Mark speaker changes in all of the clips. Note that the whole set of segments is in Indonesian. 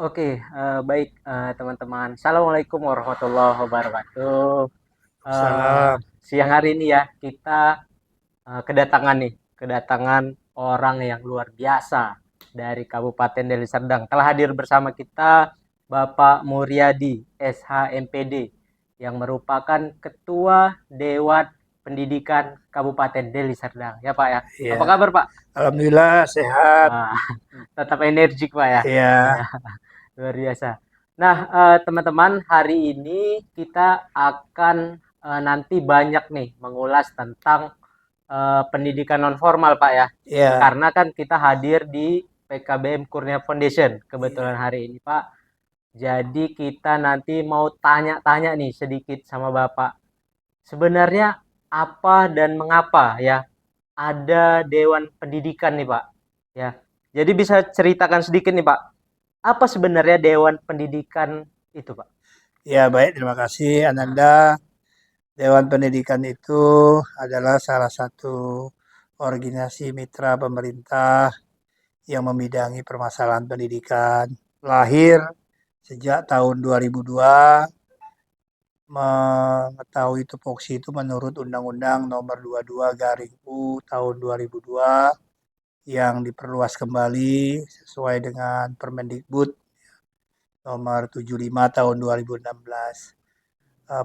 Speaker 1: Oke, baik, teman-teman. Assalamualaikum warahmatullahi wabarakatuh. Eee,
Speaker 2: Salam.
Speaker 1: Siang hari ini ya, kita, kedatangan orang yang luar biasa dari Kabupaten Deli Serdang. Telah hadir bersama kita Bapak Muryadi, SH, MPD, yang merupakan Ketua Dewan Pendidikan Kabupaten Deli Serdang. Ya, Pak, ya. Apa
Speaker 2: Ya,
Speaker 1: kabar, Pak?
Speaker 2: alhamdulillah sehat.
Speaker 1: Wah, tetap energik, Pak, ya?
Speaker 2: Ya,
Speaker 1: Iya. Luar biasa. Nah, teman-teman, hari ini kita akan nanti banyak nih mengulas tentang pendidikan non formal, Pak ya.
Speaker 2: ya,
Speaker 1: Karena kan kita hadir di PKBM Kurnia Foundation kebetulan
Speaker 2: ya,
Speaker 1: hari ini, Pak. Jadi kita nanti mau tanya-tanya nih sedikit sama Bapak. Sebenarnya apa dan mengapa ya ada Dewan Pendidikan nih, Pak? Ya. Jadi bisa ceritakan sedikit nih, Pak. Apa sebenarnya Dewan Pendidikan itu, Pak?
Speaker 2: ya, baik. Terima kasih,
Speaker 1: Nah,
Speaker 2: Ananda. Dewan Pendidikan itu adalah salah satu organisasi mitra pemerintah yang membidangi permasalahan pendidikan. Lahir sejak tahun 2002, mengetahui tupoksi itu menurut Undang-Undang Nomor 22 Garing U tahun 2002 yang diperluas kembali sesuai dengan Permendikbud Nomor 75 Tahun 2016.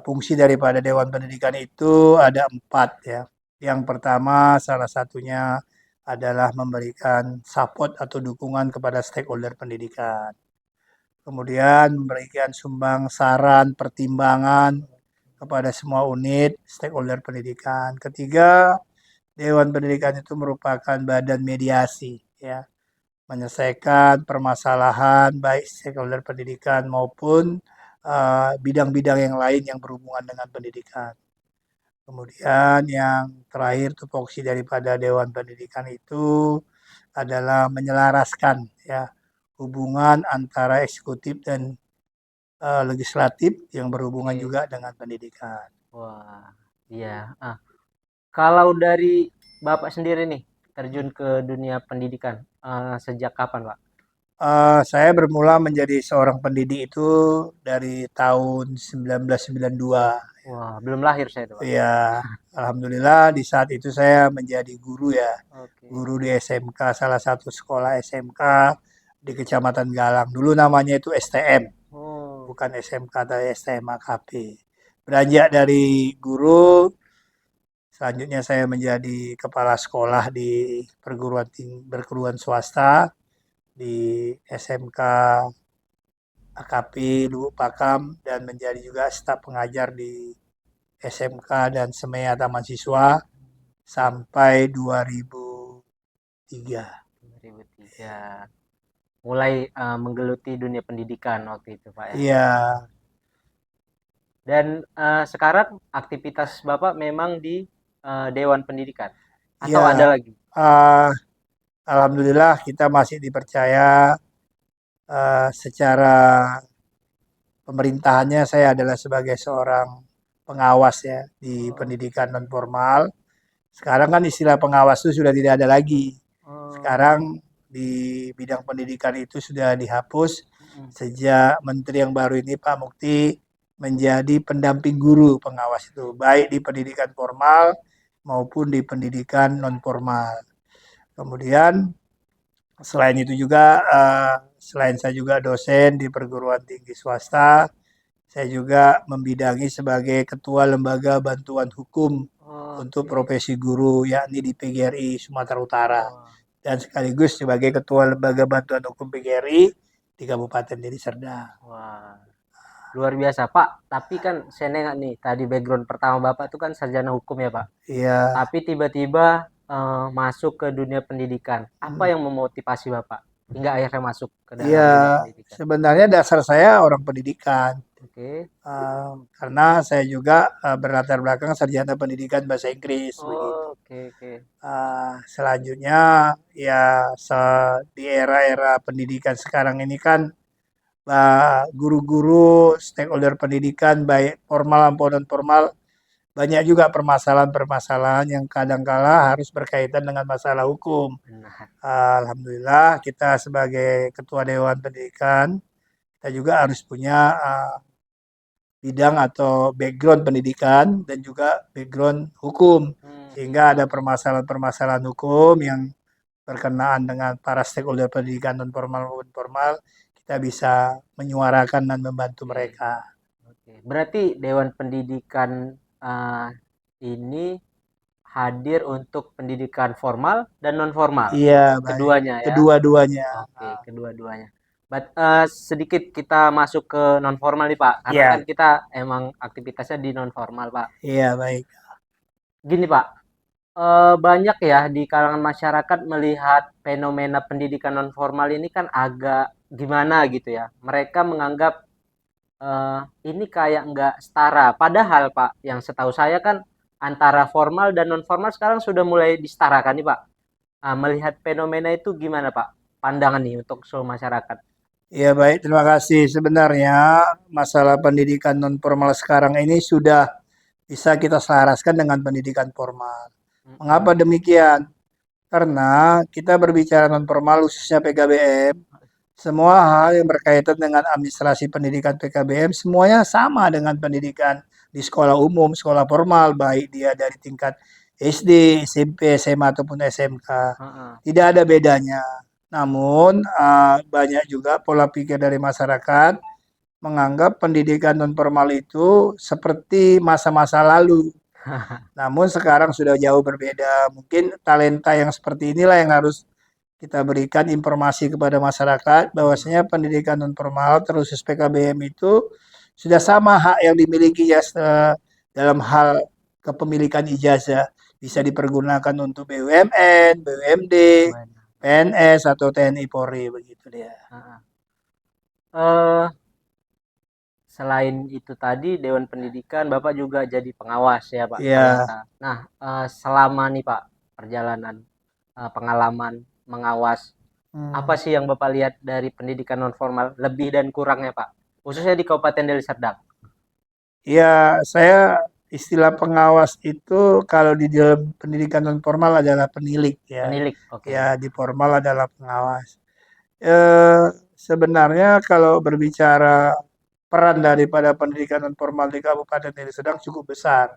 Speaker 2: Fungsi daripada Dewan Pendidikan itu ada 4 ya. Yang pertama salah satunya adalah memberikan support atau dukungan kepada stakeholder pendidikan. Kemudian memberikan sumbang saran, pertimbangan kepada semua unit stakeholder pendidikan. Ketiga, Dewan Pendidikan itu merupakan badan mediasi ya, menyelesaikan permasalahan baik stakeholder pendidikan maupun bidang-bidang yang lain yang berhubungan dengan pendidikan. Kemudian yang terakhir tupoksi daripada Dewan Pendidikan itu adalah menyelaraskan ya hubungan antara eksekutif dan legislatif yang berhubungan
Speaker 1: oke.
Speaker 2: juga dengan pendidikan.
Speaker 1: Wah, iya. Kalau dari Bapak sendiri nih, terjun ke dunia pendidikan, sejak kapan, Pak?
Speaker 2: Saya bermula menjadi seorang pendidik itu dari tahun 1992.
Speaker 1: Wah, belum lahir saya tuh, Pak.
Speaker 2: Ya, alhamdulillah di saat itu saya menjadi guru ya,
Speaker 1: Oke.
Speaker 2: guru di SMK, salah satu sekolah SMK di Kecamatan Galang. Dulu namanya itu STM,
Speaker 1: Oh,
Speaker 2: bukan SMK atau STM AKP. Beranjak dari guru, selanjutnya saya menjadi kepala sekolah di perguruan swasta di SMK AKP Lubuk Pakam dan menjadi juga staf pengajar di SMK dan Semea Taman Siswa sampai 2003.
Speaker 1: 2003. Mulai menggeluti dunia pendidikan waktu itu, Pak ya.
Speaker 2: Iya,
Speaker 1: Dan sekarang aktivitas Bapak memang di Dewan Pendidikan atau
Speaker 2: iya.
Speaker 1: ada lagi?
Speaker 2: Uh, Alhamdulillah kita masih dipercaya secara pemerintahannya saya adalah sebagai seorang pengawas ya di
Speaker 1: Oh,
Speaker 2: pendidikan non formal. Sekarang kan istilah pengawas itu sudah tidak ada lagi.
Speaker 1: oh,
Speaker 2: Sekarang di bidang pendidikan itu sudah dihapus
Speaker 1: mm,
Speaker 2: sejak menteri yang baru ini Pak Mukti menjadi pendamping guru pengawas itu baik di pendidikan formal maupun di pendidikan non formal. Kemudian selain itu juga selain saya juga dosen di perguruan tinggi swasta, saya juga membidangi sebagai ketua lembaga bantuan hukum untuk
Speaker 1: oke.
Speaker 2: profesi guru yakni di PGRI Sumatera Utara
Speaker 1: Wah,
Speaker 2: dan sekaligus sebagai ketua lembaga bantuan hukum PGRI di Kabupaten Deli Serdang.
Speaker 1: wah, luar biasa, Pak. Tapi kan saya nengok nih, tadi background pertama Bapak itu kan sarjana hukum ya, Pak.
Speaker 2: Iya,
Speaker 1: Tapi tiba-tiba masuk ke dunia pendidikan. Apa
Speaker 2: hmm,
Speaker 1: yang memotivasi Bapak hingga akhirnya masuk ke dalam
Speaker 2: iya.
Speaker 1: dunia pendidikan?
Speaker 2: Sebenarnya dasar saya orang pendidikan.
Speaker 1: Oke.
Speaker 2: Karena saya juga berlatar belakang sarjana pendidikan bahasa Inggris begitu.
Speaker 1: Oh, oke, oke.
Speaker 2: Selanjutnya ya di era-era pendidikan sekarang ini kan guru-guru, stakeholder pendidikan baik formal maupun non formal banyak juga permasalahan-permasalahan yang kadangkala harus berkaitan dengan masalah hukum.
Speaker 1: Benar.
Speaker 2: Alhamdulillah kita sebagai ketua Dewan Pendidikan kita juga harus punya bidang atau background pendidikan dan juga background hukum. Sehingga ada permasalahan-permasalahan hukum yang berkenaan dengan para stakeholder pendidikan non formal maupun formal, kita bisa menyuarakan dan membantu
Speaker 1: Oke.
Speaker 2: mereka.
Speaker 1: Oke. Berarti Dewan Pendidikan ini hadir untuk pendidikan formal dan non formal.
Speaker 2: Iya, baik.
Speaker 1: Keduanya ya.
Speaker 2: Kedua-duanya.
Speaker 1: Oke, kedua-duanya. Sedikit kita masuk ke non formal nih Pak, karena kan
Speaker 2: Iya,
Speaker 1: kita emang aktivitasnya di non formal Pak.
Speaker 2: iya baik.
Speaker 1: Gini Pak, banyak ya di kalangan masyarakat melihat fenomena pendidikan non formal ini kan agak gimana gitu ya. Mereka menganggap ini kayak nggak setara. Padahal Pak, yang setahu saya kan antara formal dan non formal sekarang sudah mulai disetarakan nih Pak. Melihat fenomena itu gimana Pak? Pandangan nih untuk seluruh masyarakat.
Speaker 2: Iya baik, terima kasih. Sebenarnya masalah pendidikan non formal sekarang ini sudah bisa kita selaraskan dengan pendidikan formal. Mengapa
Speaker 1: Mm-mm.
Speaker 2: demikian? Karena kita berbicara non formal khususnya PKBM, semua hal yang berkaitan dengan administrasi pendidikan PKBM semuanya sama dengan pendidikan di sekolah umum, sekolah formal, baik dia dari tingkat SD, SMP, SMA ataupun SMK.
Speaker 1: Heeh.
Speaker 2: Tidak ada bedanya. Namun banyak juga pola pikir dari masyarakat menganggap pendidikan non formal itu seperti masa-masa lalu. Namun sekarang sudah jauh berbeda. Mungkin talenta yang seperti inilah yang harus kita berikan informasi kepada masyarakat
Speaker 1: Mm.
Speaker 2: bahwasanya pendidikan non formal terkhusus PKBM itu sudah sama hak yang dimiliki ya dalam hal kepemilikan ijazah bisa dipergunakan untuk BUMN, BUMD,
Speaker 1: Benar.
Speaker 2: PNS atau TNI Polri begitu dia.
Speaker 1: Heeh. Eh, Selain itu tadi Dewan Pendidikan, Bapak juga jadi pengawas ya Pak
Speaker 2: Ya,
Speaker 1: Talenta. Nah, selama nih Pak perjalanan pengalaman mengawas, apa
Speaker 2: hmm,
Speaker 1: sih yang Bapak lihat dari pendidikan non formal lebih dan kurangnya Pak? Khususnya di Kabupaten Deli Serdang.
Speaker 2: ya saya istilah pengawas itu kalau di dalam pendidikan non formal adalah penilik ya.
Speaker 1: Penilik, oke.
Speaker 2: Ya di formal adalah pengawas. Eh, sebenarnya kalau berbicara peran daripada pendidikan non formal di Kabupaten Deli Serdang cukup besar.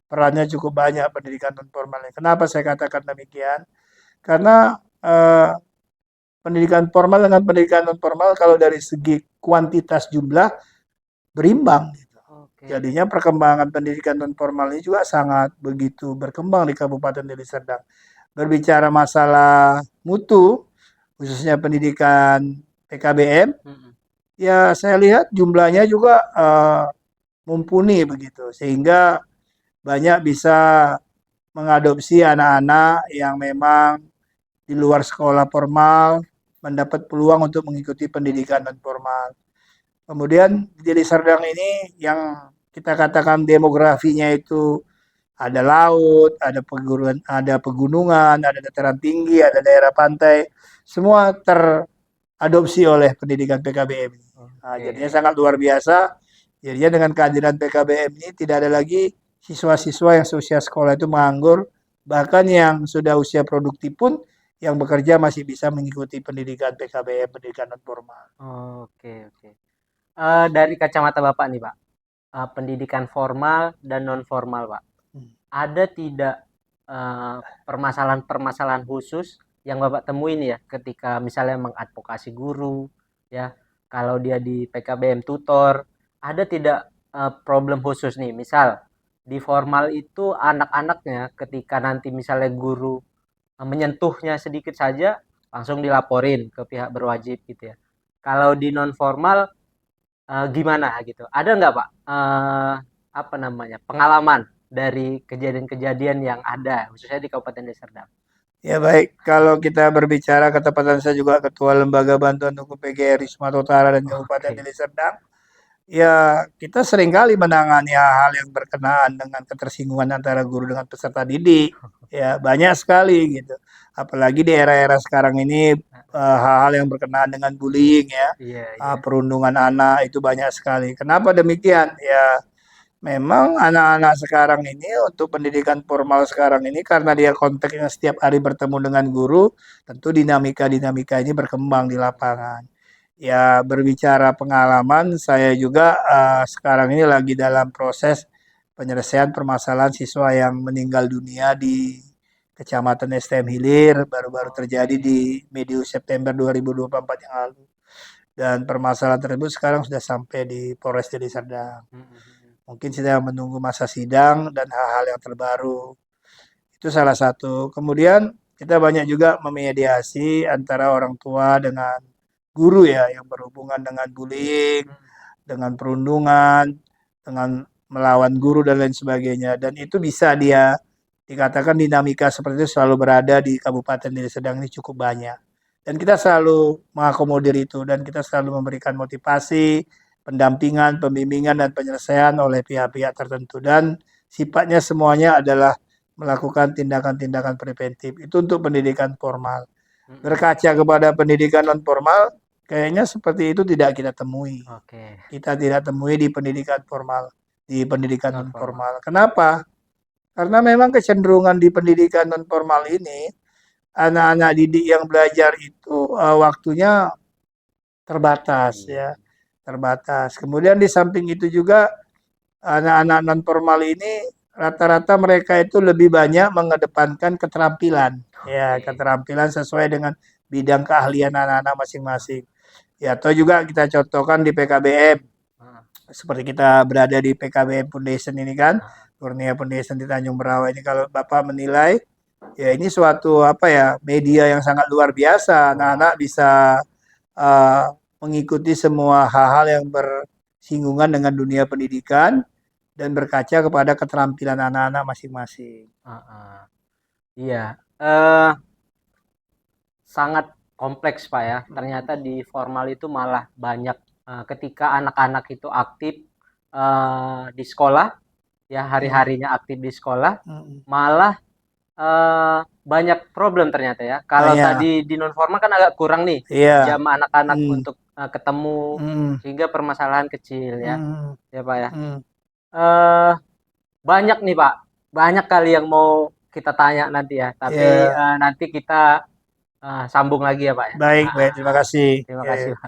Speaker 2: Perannya cukup banyak pendidikan non formal. Kenapa saya katakan demikian? Karena pendidikan formal dengan pendidikan non formal kalau dari segi kuantitas jumlah berimbang.
Speaker 1: Oke.
Speaker 2: Jadinya perkembangan pendidikan non formal ini juga sangat begitu berkembang di Kabupaten Deli Serdang. Berbicara masalah mutu, khususnya pendidikan PKBM,
Speaker 1: Mm-mm.
Speaker 2: ya saya lihat jumlahnya juga mumpuni begitu, sehingga banyak bisa mengadopsi anak-anak yang memang di luar sekolah formal mendapat peluang untuk mengikuti pendidikan non formal. Kemudian di Deli Serdang ini yang kita katakan demografinya itu ada laut, ada pegunungan, ada dataran tinggi, ada daerah pantai, semua teradopsi oleh pendidikan PKBM ini. Nah,
Speaker 1: Oke.
Speaker 2: jadinya sangat luar biasa. Jadinya dengan kehadiran PKBM ini tidak ada lagi siswa-siswa yang seusia sekolah itu menganggur, bahkan yang sudah usia produktif pun yang bekerja masih bisa mengikuti pendidikan PKBM, pendidikan non formal.
Speaker 1: Oke, oke. Dari kacamata Bapak nih Pak, pendidikan formal dan non formal Pak. Ada tidak permasalahan-permasalahan khusus yang Bapak temuin ya ketika misalnya mengadvokasi guru ya, kalau dia di PKBM tutor, ada tidak problem khusus nih, misal di formal itu anak-anaknya ketika nanti misalnya guru menyentuhnya sedikit saja langsung dilaporin ke pihak berwajib gitu ya. Kalau di non formal gimana gitu? Ada nggak Pak apa namanya pengalaman dari kejadian-kejadian yang ada khususnya di Kabupaten Deli Serdang?
Speaker 2: Ya baik, kalau kita berbicara ketepatan saya juga Ketua Lembaga Bantuan Hukum PGRI Sumatera Utara dan Kabupaten
Speaker 1: Oke.
Speaker 2: Deli Serdang. Ya, kita seringkali menangani hal-hal yang berkenaan dengan ketersinggungan antara guru dengan peserta didik. Ya, banyak sekali gitu. Apalagi di era-era sekarang ini hal-hal yang berkenaan dengan bullying ya,
Speaker 1: Iya, iya.
Speaker 2: perundungan anak itu banyak sekali. Kenapa demikian? Ya, memang anak-anak sekarang ini untuk pendidikan formal sekarang ini karena dia konteksnya setiap hari bertemu dengan guru, tentu dinamika-dinamika ini berkembang di lapangan. Ya, berbicara pengalaman, saya juga sekarang ini lagi dalam proses penyelesaian permasalahan siswa yang meninggal dunia di Kecamatan STM Hilir, baru-baru terjadi di medio September 2024 yang lalu. Dan permasalahan tersebut sekarang sudah sampai di Polres Deli Serdang. Mungkin sedang menunggu masa sidang dan hal-hal yang terbaru. Itu salah satu. Kemudian kita banyak juga memediasi antara orang tua dengan guru ya, yang berhubungan dengan bullying, dengan perundungan, dengan melawan guru dan lain sebagainya. Dan itu bisa dia dikatakan dinamika seperti itu selalu berada di Kabupaten Deli Serdang ini cukup banyak. Dan kita selalu mengakomodir itu dan kita selalu memberikan motivasi, pendampingan, pembimbingan dan penyelesaian oleh pihak-pihak tertentu dan sifatnya semuanya adalah melakukan tindakan-tindakan preventif. Itu untuk pendidikan formal. Berkaca kepada pendidikan non formal, kayaknya seperti itu tidak kita temui.
Speaker 1: Oke.
Speaker 2: Kita tidak temui di pendidikan formal, di pendidikan non
Speaker 1: Non-formal.
Speaker 2: formal. Kenapa? Karena memang kecenderungan di pendidikan non formal ini anak-anak didik yang belajar itu waktunya terbatas ya, terbatas. Kemudian di samping itu juga anak-anak non formal ini rata-rata mereka itu lebih banyak mengedepankan keterampilan, ya keterampilan sesuai dengan bidang keahlian anak-anak masing-masing. Ya, atau juga kita contohkan di PKBM, seperti kita berada di PKBM Foundation ini kan, Kurnia Foundation di Tanjung Berawai ini, kalau Bapak menilai, ya ini suatu media yang sangat luar biasa, anak-anak bisa mengikuti semua hal-hal yang bersinggungan dengan dunia pendidikan dan berkaca kepada keterampilan anak-anak masing-masing.
Speaker 1: Iya, sangat kompleks Pak ya. Ternyata di formal itu malah banyak ketika anak-anak itu aktif di sekolah, ya hari-harinya aktif di sekolah, malah banyak problem ternyata ya. Kalau tadi di non formal kan agak kurang nih jam anak-anak untuk ketemu, sehingga permasalahan kecil ya, ya Pak ya. Banyak nih Pak, banyak kali yang mau kita tanya nanti ya, tapi nanti kita sambung lagi ya Pak ya.
Speaker 2: Baik, terima kasih.
Speaker 1: Terima kasih Pak.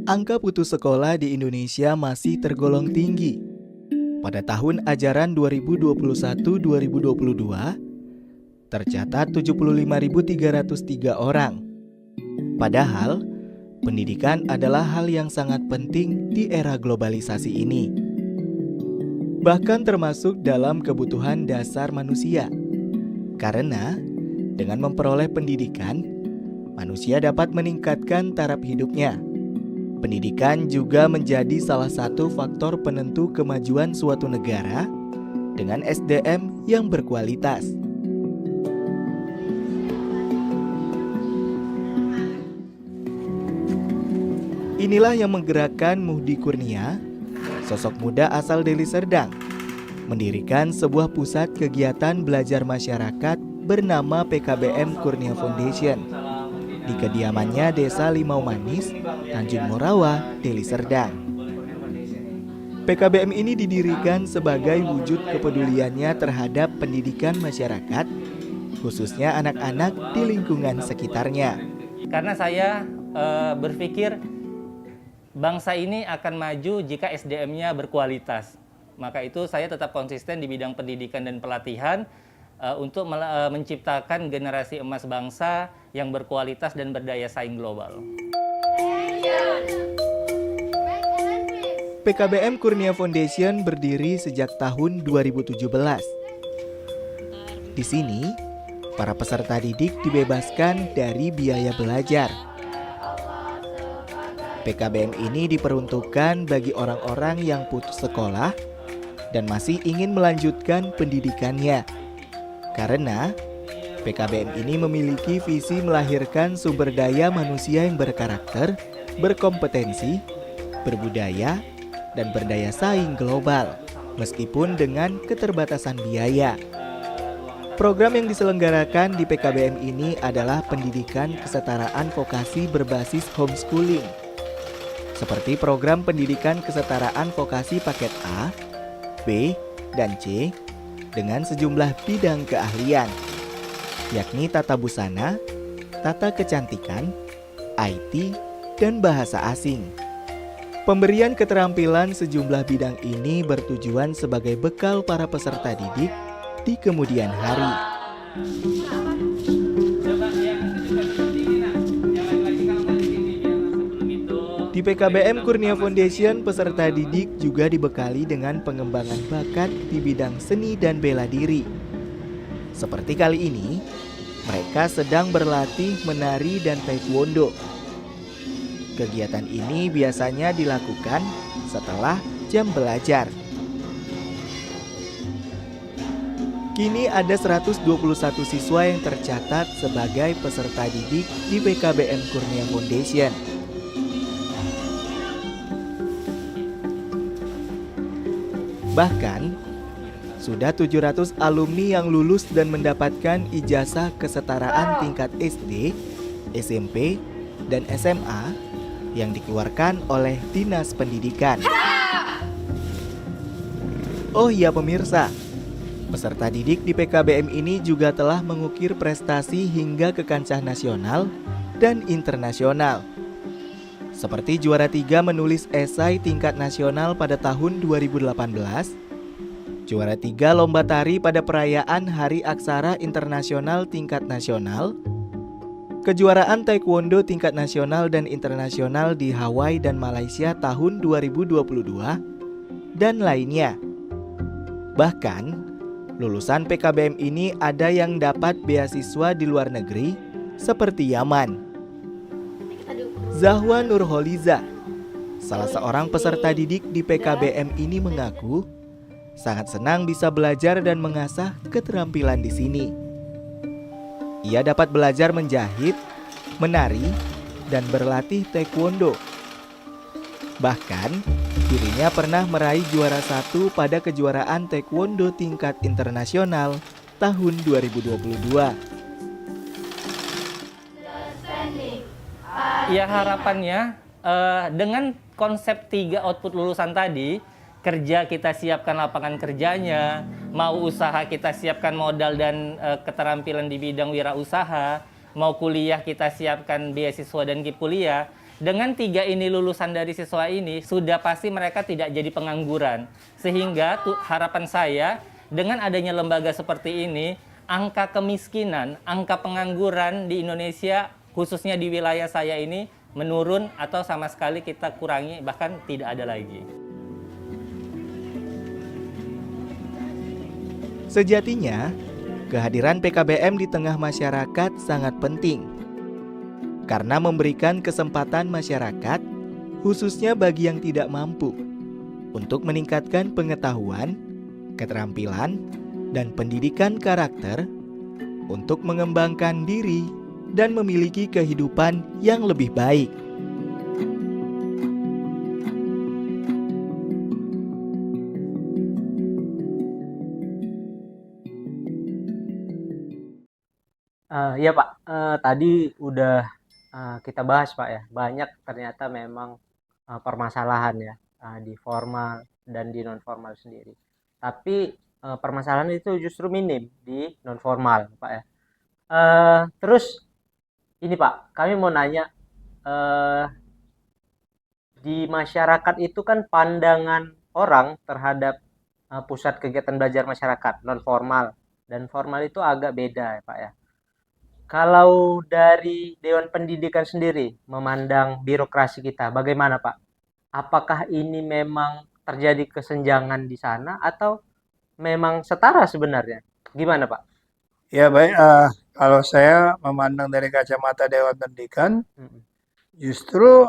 Speaker 3: Angka putus sekolah di Indonesia masih tergolong tinggi. Pada tahun ajaran 2021-2022, tercatat 75.303 orang. Padahal, pendidikan adalah hal yang sangat penting di era globalisasi ini. Bahkan termasuk dalam kebutuhan dasar manusia. Karena, dengan memperoleh pendidikan, manusia dapat meningkatkan taraf hidupnya. Pendidikan juga menjadi salah satu faktor penentu kemajuan suatu negara dengan SDM yang berkualitas. Inilah yang menggerakkan Muhdi Kurnia, sosok muda asal Deli Serdang, mendirikan sebuah pusat kegiatan belajar masyarakat bernama PKBM Kurnia Foundation di kediamannya Desa Limau Manis, Tanjung Morawa, Deli Serdang. PKBM ini didirikan sebagai wujud kepeduliannya terhadap pendidikan masyarakat, khususnya anak-anak di lingkungan sekitarnya.
Speaker 4: Karena saya berpikir bangsa ini akan maju jika SDM-nya berkualitas. Maka itu saya tetap konsisten di bidang pendidikan dan pelatihan untuk menciptakan generasi emas bangsa yang berkualitas dan berdaya saing global.
Speaker 3: PKBM Kurnia Foundation berdiri sejak tahun 2017. Di sini, para peserta didik dibebaskan dari biaya belajar. PKBM ini diperuntukkan bagi orang-orang yang putus sekolah dan masih ingin melanjutkan pendidikannya. Karena PKBM ini memiliki visi melahirkan sumber daya manusia yang berkarakter, berkompetensi, berbudaya, dan berdaya saing global, meskipun dengan keterbatasan biaya. Program yang diselenggarakan di PKBM ini adalah pendidikan kesetaraan vokasi berbasis homeschooling, seperti program pendidikan kesetaraan vokasi paket A, B, dan C, dengan sejumlah bidang keahlian, yakni tata busana, tata kecantikan, IT, dan bahasa asing. Pemberian keterampilan sejumlah bidang ini bertujuan sebagai bekal para peserta didik di kemudian hari. Di PKBM Kurnia Foundation, peserta didik juga dibekali dengan pengembangan bakat di bidang seni dan bela diri. Seperti kali ini, mereka sedang berlatih menari dan taekwondo. Kegiatan ini biasanya dilakukan setelah jam belajar. Kini ada 121 siswa yang tercatat sebagai peserta didik di PKBM Kurnia Foundation. Bahkan, sudah 700 alumni yang lulus dan mendapatkan ijazah kesetaraan tingkat SD, SMP, dan SMA yang dikeluarkan oleh Dinas Pendidikan. Oh iya pemirsa, peserta didik di PKBM ini juga telah mengukir prestasi hingga ke kancah nasional dan internasional. Seperti juara 3 menulis esai tingkat nasional pada tahun 2018, juara 3 lomba tari pada perayaan Hari Aksara Internasional tingkat nasional, kejuaraan taekwondo tingkat nasional dan internasional di Hawaii dan Malaysia tahun 2022, dan lainnya. Bahkan, lulusan PKBM ini ada yang dapat beasiswa di luar negeri, seperti Yaman. Zahwa Nurholiza, salah seorang peserta didik di PKBM ini mengaku sangat senang bisa belajar dan mengasah keterampilan di sini. Ia dapat belajar menjahit, menari, dan berlatih taekwondo. Bahkan, dirinya pernah meraih juara 1 pada kejuaraan taekwondo tingkat internasional tahun 2022.
Speaker 4: Ya harapannya dengan konsep 3 output lulusan tadi, kerja kita siapkan lapangan kerjanya, mau usaha kita siapkan modal dan keterampilan di bidang wirausaha, mau kuliah kita siapkan beasiswa dan KIP kuliah. Dengan 3 ini lulusan dari siswa ini, sudah pasti mereka tidak jadi pengangguran. Sehingga harapan saya, dengan adanya lembaga seperti ini, angka kemiskinan, angka pengangguran di Indonesia, khususnya di wilayah saya ini, menurun atau sama sekali kita kurangi, bahkan tidak ada lagi.
Speaker 3: Sejatinya, kehadiran PKBM di tengah masyarakat sangat penting karena memberikan kesempatan masyarakat, khususnya bagi yang tidak mampu, untuk meningkatkan pengetahuan, keterampilan, dan pendidikan karakter untuk mengembangkan diri dan memiliki kehidupan yang lebih baik.
Speaker 1: Ya Pak, tadi udah kita bahas Pak ya, banyak ternyata memang permasalahan ya di formal dan di non formal sendiri. Tapi permasalahan itu justru minim di non formal Pak ya. Terus ini Pak, kami mau nanya, di masyarakat itu kan pandangan orang terhadap pusat kegiatan belajar masyarakat non formal dan formal itu agak beda ya Pak ya. Kalau dari Dewan Pendidikan sendiri memandang birokrasi kita, bagaimana Pak? Apakah ini memang terjadi kesenjangan di sana atau memang setara sebenarnya? Gimana Pak?
Speaker 2: Ya baik, kalau saya memandang dari kacamata Dewan Pendidikan, justru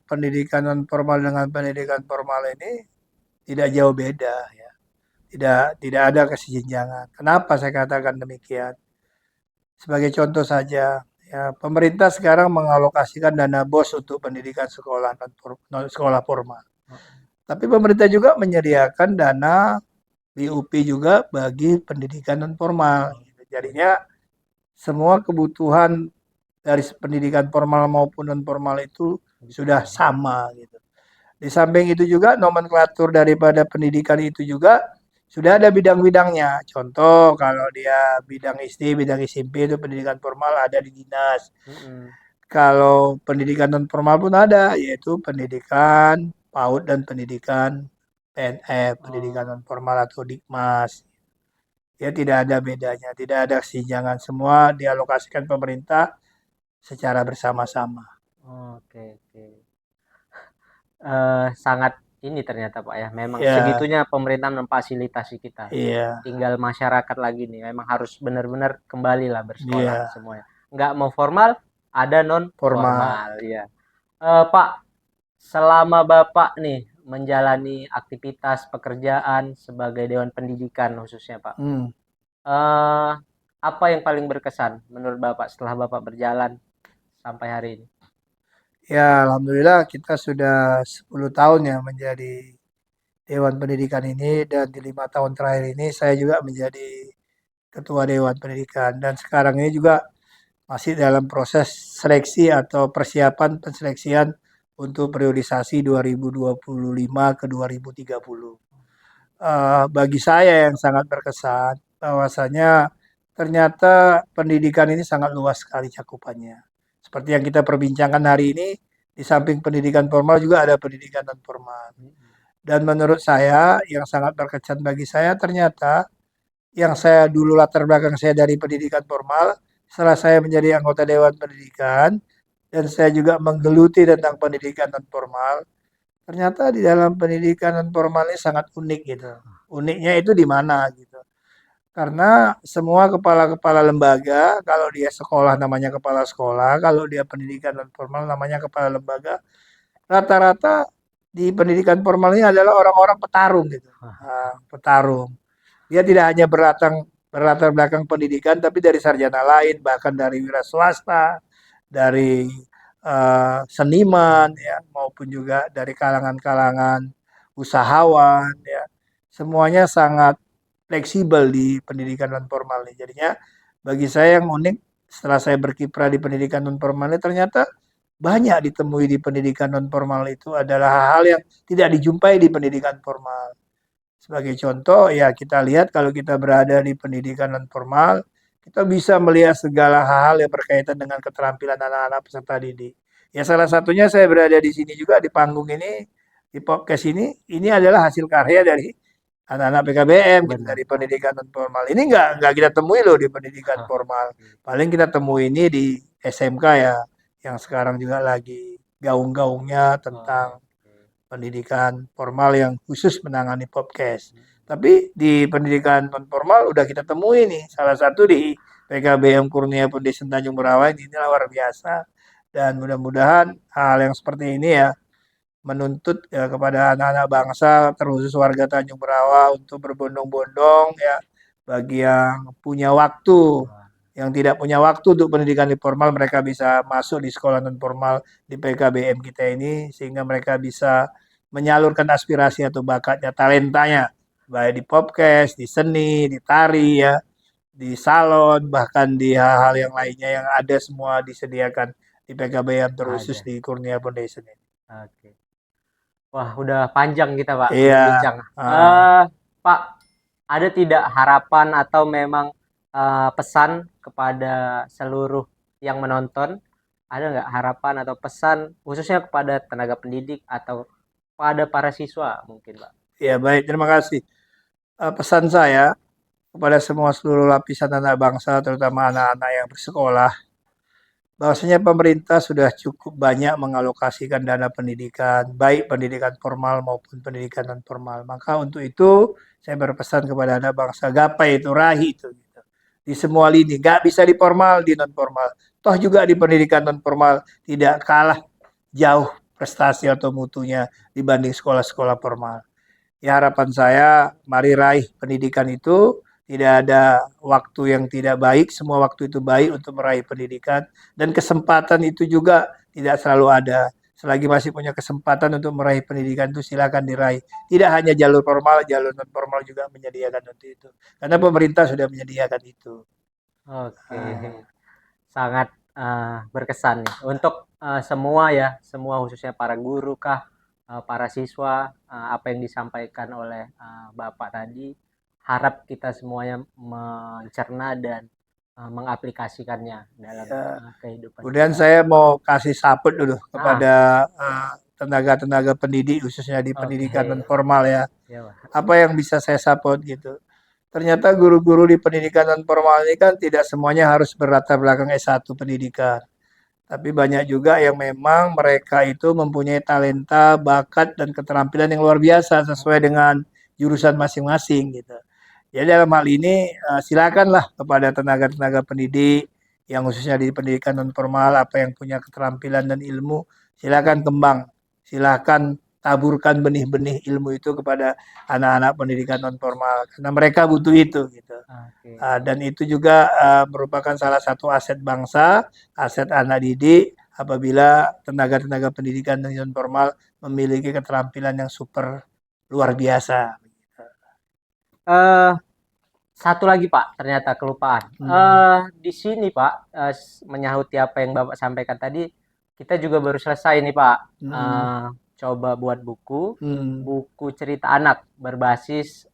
Speaker 2: pendidikan non formal dengan pendidikan formal ini tidak jauh beda ya. Tidak ada kesenjangan. Kenapa saya katakan demikian? Sebagai contoh saja, ya pemerintah sekarang mengalokasikan dana BOS untuk pendidikan sekolah sekolah formal. Tapi pemerintah juga menyediakan dana BUP juga bagi pendidikan non formal. Jadinya semua kebutuhan dari pendidikan formal maupun non formal itu sudah sama gitu. Di samping itu juga nomenklatur daripada pendidikan itu juga sudah ada bidang-bidangnya. Contoh kalau dia bidang SD, bidang SMP itu pendidikan formal ada di dinas. Kalau pendidikan non formal pun ada, yaitu pendidikan PAUD dan pendidikan PNF, pendidikan non formal atau Dikmas. Ya tidak ada bedanya, tidak ada kesenjangan, semua dialokasikan pemerintah secara bersama-sama.
Speaker 1: Oke, oke. Sangat ini ternyata Pak ya, memang
Speaker 2: Ya,
Speaker 1: segitunya pemerintah memfasilitasi kita.
Speaker 2: iya,
Speaker 1: Tinggal masyarakat lagi nih, memang harus benar-benar kembali lah bersekolah
Speaker 2: iya,
Speaker 1: semuanya. Nggak mau formal, ada non
Speaker 2: formal.
Speaker 1: formal ya. Pak, selama Bapak nih menjalani aktivitas pekerjaan sebagai Dewan Pendidikan khususnya Pak,
Speaker 2: Hmm.
Speaker 1: eh apa yang paling berkesan menurut Bapak setelah Bapak berjalan sampai hari ini?
Speaker 2: Ya, alhamdulillah kita sudah 10 tahun ya menjadi Dewan Pendidikan ini, dan di 5 tahun terakhir ini saya juga menjadi Ketua Dewan Pendidikan, dan sekarang ini juga masih dalam proses seleksi atau persiapan penseleksian untuk periodisasi 2025 ke 2030. Bagi saya yang sangat berkesan bahwasanya ternyata pendidikan ini sangat luas sekali cakupannya. Seperti yang kita perbincangkan hari ini, di samping pendidikan formal juga ada pendidikan non formal. Dan menurut saya yang sangat berkesan bagi saya ternyata yang saya dulu latar belakang saya dari pendidikan formal, setelah saya menjadi anggota Dewan Pendidikan dan saya juga menggeluti tentang pendidikan non formal, ternyata di dalam pendidikan non formal ini sangat unik gitu. Uniknya itu di mana gitu. Karena semua kepala-kepala lembaga, kalau dia sekolah namanya kepala sekolah, kalau dia pendidikan non formal namanya kepala lembaga, rata-rata di pendidikan formal ini adalah orang-orang petarung gitu. Nah, petarung. Dia tidak hanya berlatar belakang pendidikan, tapi dari sarjana lain, bahkan dari wira swasta, dari seniman, ya, maupun juga dari kalangan-kalangan usahawan, ya. Semuanya sangat fleksibel di pendidikan non formal ini. Jadinya bagi saya yang unik setelah saya berkiprah di pendidikan non formal ini, ternyata banyak ditemui di pendidikan non formal itu adalah hal-hal yang tidak dijumpai di pendidikan formal. Sebagai contoh, ya kita lihat kalau kita berada di pendidikan non formal, kita bisa melihat segala hal yang berkaitan dengan keterampilan anak-anak peserta didik. Ya salah satunya saya berada di sini juga di panggung ini, di podcast ini adalah hasil karya dari anak-anak PKBM gitu,
Speaker 1: Benar
Speaker 2: dari
Speaker 1: Pak.
Speaker 2: pendidikan non formal. Ini nggak kita temui loh di pendidikan formal. Paling kita temui ini di SMK ya, yang sekarang juga lagi gaung-gaungnya tentang pendidikan formal yang khusus menangani podcast. Tapi di pendidikan non formal udah kita temui nih, salah satu di PKBM Kurnia Foundation Tanjung Berawai, ini luar biasa. Dan mudah-mudahan hal yang seperti ini ya menuntut ya, kepada anak-anak bangsa terkhusus warga Tanjung Berawai untuk berbondong-bondong ya, bagi yang punya waktu, yang tidak punya waktu untuk pendidikan di formal, mereka bisa masuk di sekolah non formal di PKBM kita ini, sehingga mereka bisa menyalurkan aspirasi atau bakatnya, talentanya, baik di podcast, di seni, di tari ya, di salon, bahkan di hal-hal yang lainnya yang ada semua disediakan di PKBM terkhusus
Speaker 1: Ada.
Speaker 2: di Kurnia Foundation ini.
Speaker 1: Oke. Wah, udah panjang kita, Pak,
Speaker 2: Iya,
Speaker 1: berbincang.
Speaker 2: uh,
Speaker 1: Pak, ada tidak harapan atau memang pesan kepada seluruh yang menonton? Ada nggak harapan atau pesan khususnya kepada tenaga pendidik atau pada para siswa mungkin, Pak?
Speaker 2: ya baik, terima kasih. Pesan saya kepada semua seluruh lapisan anak bangsa, terutama anak-anak yang bersekolah, bahwasanya pemerintah sudah cukup banyak mengalokasikan dana pendidikan, baik pendidikan formal maupun pendidikan non formal. Maka untuk itu saya berpesan kepada anak bangsa, gapai itu, raih itu. Gitu. Di semua lini, nggak bisa di formal, di non formal. Toh juga di pendidikan non formal tidak kalah jauh prestasi atau mutunya dibanding sekolah-sekolah formal. Ya harapan saya, mari raih pendidikan itu, tidak ada waktu yang tidak baik, semua waktu itu baik untuk meraih pendidikan, dan kesempatan itu juga tidak selalu ada. Selagi masih punya kesempatan untuk meraih pendidikan itu silakan diraih. Tidak hanya jalur formal, jalur non formal juga menyediakan untuk itu. Karena pemerintah sudah menyediakan itu.
Speaker 1: Oke,
Speaker 2: Ah,
Speaker 1: sangat berkesan nih untuk semua ya, semua khususnya para guru kah, para siswa, apa yang disampaikan oleh Bapak tadi, harap kita semuanya mencerna dan mengaplikasikannya dalam
Speaker 2: Ya.
Speaker 1: kehidupan
Speaker 2: Kemudian
Speaker 1: kita.
Speaker 2: saya mau kasih saput dulu
Speaker 1: Ah,
Speaker 2: kepada tenaga-tenaga pendidik khususnya di pendidikan non
Speaker 1: oke.
Speaker 2: formal ya.
Speaker 1: Ya, Pak.
Speaker 2: Apa yang bisa saya support gitu. Ternyata guru-guru di pendidikan non formal ini kan tidak semuanya harus berlatar belakang S1 pendidikan. Tapi banyak juga yang memang mereka itu mempunyai talenta, bakat, dan keterampilan yang luar biasa sesuai dengan jurusan masing-masing gitu. Jadi dalam hal ini silakanlah kepada tenaga-tenaga pendidik yang khususnya di pendidikan non formal apa yang punya keterampilan dan ilmu, silakan kembang, silakan taburkan benih-benih ilmu itu kepada anak-anak pendidikan non formal karena mereka butuh itu gitu.
Speaker 1: Oke.
Speaker 2: Dan itu juga merupakan salah satu aset bangsa, aset anak didik apabila tenaga-tenaga pendidikan non formal memiliki keterampilan yang super luar biasa.
Speaker 1: Eh, Satu lagi Pak, ternyata kelupaan. Di sini Pak, menyahuti apa yang Bapak sampaikan tadi, kita juga baru selesai nih Pak,
Speaker 2: Hmm.
Speaker 1: coba buat buku,
Speaker 2: Hmm.
Speaker 1: buku cerita anak berbasis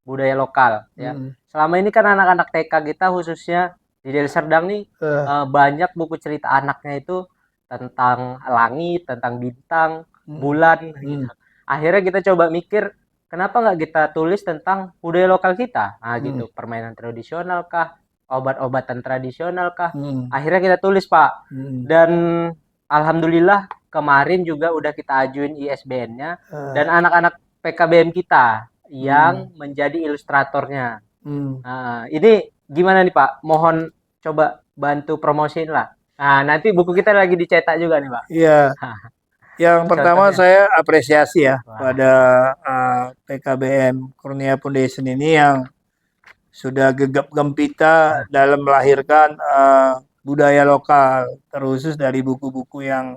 Speaker 1: budaya lokal ya.
Speaker 2: Hmm.
Speaker 1: Selama ini kan anak-anak TK kita khususnya di Deli Serdang nih
Speaker 2: Eh.
Speaker 1: banyak buku cerita anaknya itu tentang langit, tentang bintang,
Speaker 2: Hmm.
Speaker 1: bulan
Speaker 2: Hmm.
Speaker 1: gitu. Akhirnya kita coba mikir kenapa nggak kita tulis tentang budaya lokal kita? Nah, gitu. Permainan tradisional kah? Obat-obatan tradisional kah?
Speaker 2: Hmm.
Speaker 1: Akhirnya kita tulis, Pak.
Speaker 2: Hmm.
Speaker 1: Dan alhamdulillah kemarin juga udah kita ajuin ISBN-nya dan anak-anak PKBM kita yang menjadi ilustratornya.
Speaker 2: Hmm.
Speaker 1: Nah, ini gimana nih, Pak? Mohon coba bantu promosiin lah. Nah, nanti buku kita lagi dicetak juga nih, Pak.
Speaker 2: Iya. Yang pertama
Speaker 1: Contohnya.
Speaker 2: saya apresiasi ya
Speaker 1: Wah.
Speaker 2: pada PKBM Kurnia Foundation ini yang sudah gegap gempita dalam melahirkan budaya lokal, terkhusus dari buku-buku yang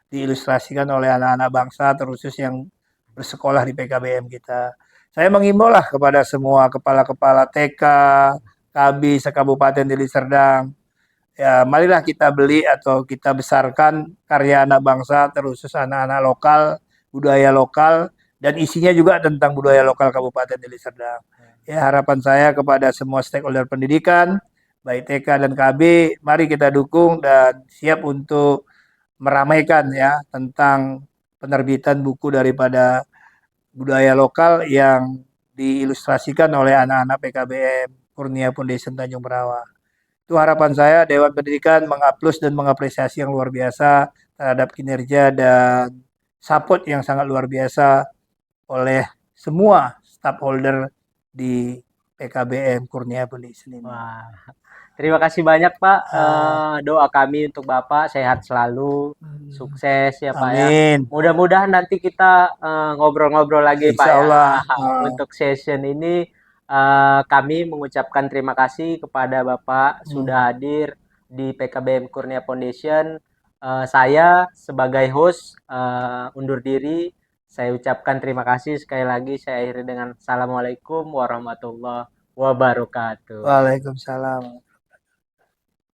Speaker 2: diilustrasikan oleh anak-anak bangsa, terkhusus yang bersekolah di PKBM kita. Saya mengimbau lah kepada semua kepala-kepala TK, KB, sekabupaten Deli Serdang, ya marilah kita beli atau kita besarkan karya anak bangsa, terkhusus anak-anak lokal, budaya lokal, dan isinya juga tentang budaya lokal Kabupaten Deli Serdang. Ya, harapan saya kepada semua stakeholder pendidikan, baik TK dan KB, mari kita dukung dan siap untuk meramaikan ya tentang penerbitan buku daripada budaya lokal yang diilustrasikan oleh anak-anak PKBM Kurnia Foundation Tanjung Berawa. Itu harapan saya, Dewan Pendidikan mengaplus dan mengapresiasi yang luar biasa terhadap kinerja dan support yang sangat luar biasa oleh semua stakeholder di PKBM Kurnia Foundation ini.
Speaker 1: Wah, terima kasih banyak Pak. Doa kami untuk Bapak sehat selalu, sukses ya Pak ya.
Speaker 2: Amin.
Speaker 1: Mudah-mudahan nanti kita ngobrol-ngobrol lagi Pak
Speaker 2: Insya
Speaker 1: ya.
Speaker 2: Allah.
Speaker 1: Untuk session ini kami mengucapkan terima kasih kepada Bapak sudah hadir di PKBM Kurnia Foundation. Saya sebagai host undur diri. Saya ucapkan terima kasih sekali lagi. Saya akhiri dengan Assalamualaikum warahmatullahi wabarakatuh.
Speaker 2: Waalaikumsalam.